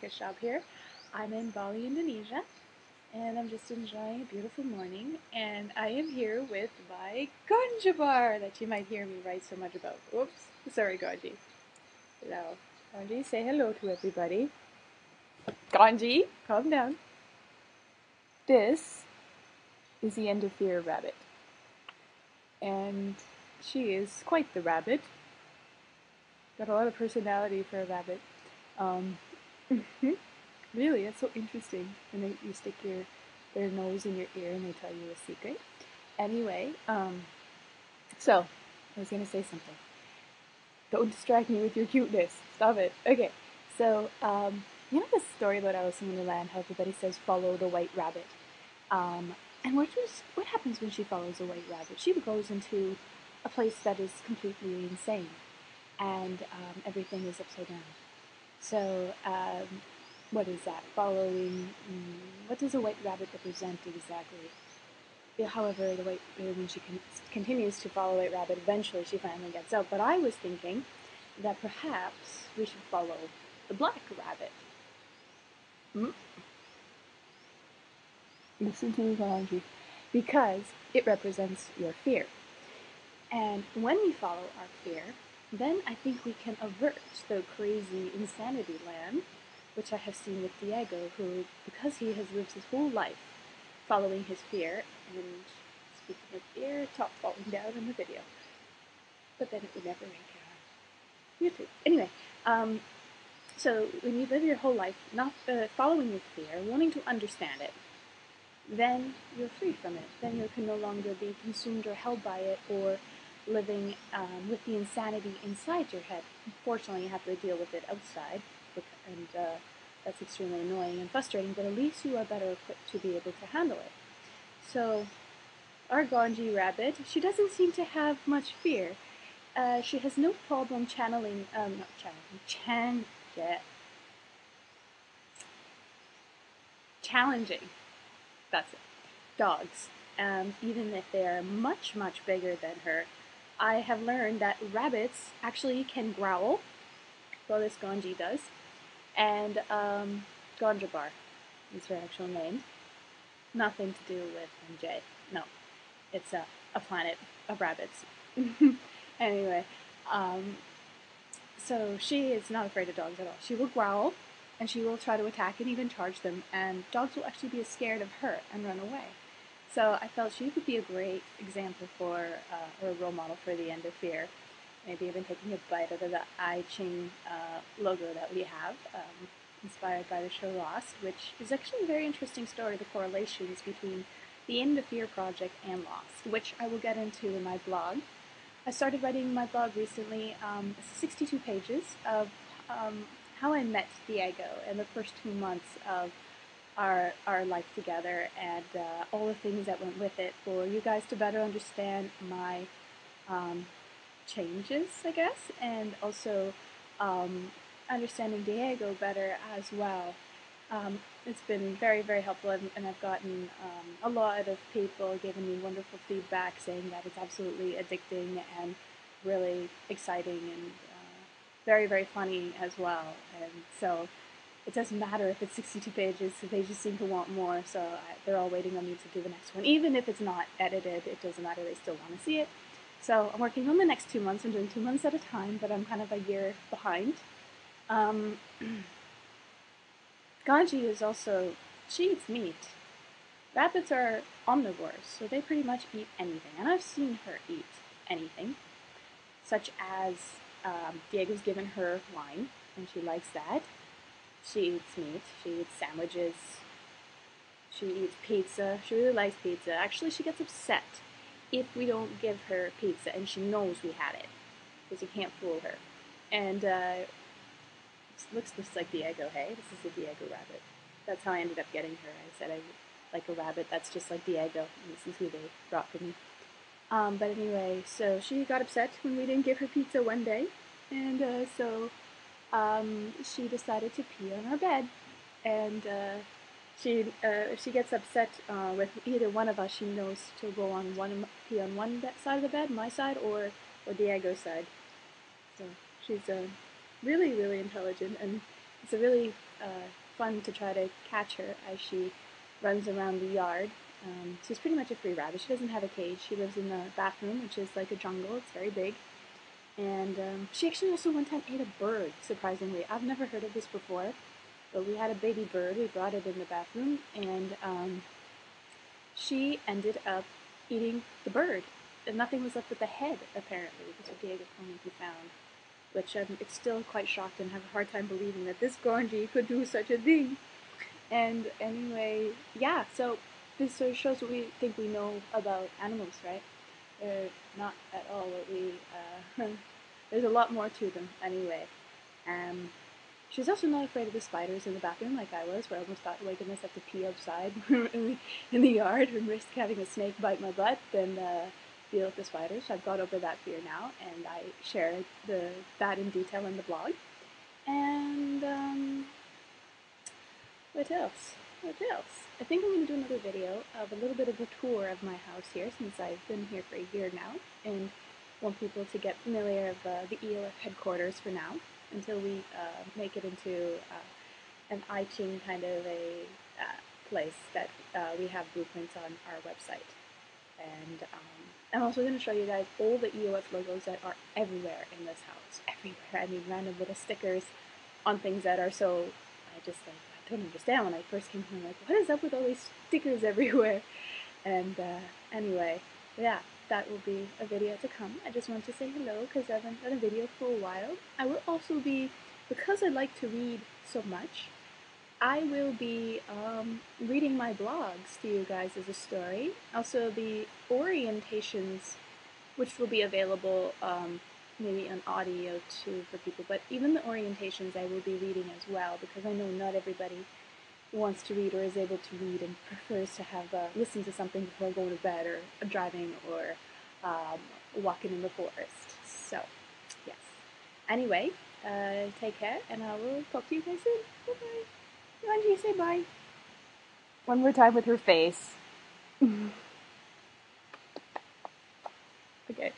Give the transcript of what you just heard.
Schab here. I'm in Bali, Indonesia, and I'm just enjoying a beautiful morning. And I am here with my Ghonja-Bhar that you might hear me write so much about. Oops, sorry, Ghonji. Hello, Ghonji. Say hello to everybody. Ghonji, calm down. This is the end of fear rabbit, and she is quite the rabbit. Got a lot of personality for a rabbit. Really, it's so interesting when you stick their nose in your ear and they tell you a secret. Anyway, so I was gonna say something. Don't distract me with your cuteness. Stop it. Okay, so you know the story about Alice in Wonderland, how everybody says follow the white rabbit. And what happens when she follows a white rabbit? She goes into a place that is completely insane, and everything is upside down. So, what is that? What does a white rabbit represent exactly? However, when she continues to follow White Rabbit, eventually she finally gets out. But I was thinking that perhaps we should follow the Black Rabbit. Listen to me, Ghonji. Because it represents your fear. And when we follow our fear, then I think we can avert the crazy insanity land, which I have seen with Diego, who, because he has lived his whole life following his fear, and speaking of fear, top falling down in the video, but then it would never make YouTube. Anyway, so when you live your whole life not following your fear, wanting to understand it, then you're free from it. Then you can no longer be consumed or held by it, or living with the insanity inside your head. Unfortunately, you have to deal with it outside, and that's extremely annoying and frustrating, but at least you are better equipped to be able to handle it. So, our Ghonji rabbit, she doesn't seem to have much fear. She has no problem challenging that's it, dogs, even if they are much, much bigger than her. I have learned that rabbits actually can growl, well, this Ghonji does, and Ghonja-Bhar is her actual name. Nothing to do with MJ. No, it's a planet of rabbits. Anyway, so she is not afraid of dogs at all. She will growl, and she will try to attack and even charge them, and dogs will actually be scared of her and run away. So I felt she would be a great example or a role model for the end of fear. Maybe even taking a bite out of the I Ching logo that we have, inspired by the show Lost, which is actually a very interesting story, the correlations between the End of Fear project and Lost, which I will get into in my blog. I started writing my blog recently, 62 pages of how I met Diego in the first 2 months of our life together, and all the things that went with it for you guys to better understand my changes, I guess, and also understanding Diego better as well. It's been very, very helpful, and I've gotten a lot of people giving me wonderful feedback saying that it's absolutely addicting and really exciting and very, very funny as well. And so it doesn't matter if it's 62 pages, they just seem to want more, so they're all waiting on me to do the next one. Even if it's not edited, it doesn't matter, they still want to see it. So I'm working on the next 2 months. I'm doing 2 months at a time, but I'm kind of a year behind. Ghonji is also, she eats meat. Rabbits are omnivores, so they pretty much eat anything. And I've seen her eat anything, such as Diego's given her wine, and she likes that. She eats meat, she eats sandwiches, she eats pizza. She really likes pizza. Actually, she gets upset if we don't give her pizza, and she knows we had it, because you can't fool her. And looks just like Diego, hey? This is a Diego rabbit. That's how I ended up getting her. I said I like a rabbit that's just like Diego, and this is who they brought for me. But anyway, so she got upset when we didn't give her pizza one day, and so she decided to pee on our bed. And if she gets upset with either one of us, she knows to go on pee on one side of the bed, my side, or Diego's side. So she's really, really intelligent, and it's a really fun to try to catch her as she runs around the yard. She's pretty much a free rabbit. She doesn't have a cage. She lives in the bathroom, which is like a jungle. It's very big. And she actually also one time ate a bird, surprisingly. I've never heard of this before, but we had a baby bird. We brought it in the bathroom, and she ended up eating the bird. And nothing was left but the head, apparently. This is what Diego told me he found. Which I'm still quite shocked and have a hard time believing that this Ghonji could do such a thing. And anyway, yeah, so this sort of shows what we think we know about animals, right? They're not at all what we, there's a lot more to them anyway. She's also not afraid of the spiders in the bathroom like I was, where I almost thought, oh my goodness, I have to pee outside in the yard and risk having a snake bite my butt than deal with the spiders. So I've got over that fear now, and I share that in detail in the blog. And what else? What else? I think I'm going to do another video of a little bit of a tour of my house here, since I've been here for a year now, and want people to get familiar of the EOF headquarters for now, until we make it into an I-Ching kind of a place that we have blueprints on our website. And I'm also going to show you guys all the EOF logos that are everywhere in this house. Everywhere. I mean, random little stickers on things that are so, I don't understand. When I first came home, I'm like, what is up with all these stickers everywhere? And anyway, yeah, that will be a video to come. I just wanted to say hello because I haven't done a video for a while. I will also be, because I like to read so much, I will be reading my blogs to you guys as a story. Also the orientations, which will be available maybe on audio too for people, but even the orientations I will be reading as well, because I know not everybody wants to read or is able to read and prefers to have listen to something before going to bed or driving or walking in the forest. So, yes. Anyway, take care, and I will talk to you guys soon. Bye-bye. Ghonji, say bye. One more time with her face. Okay.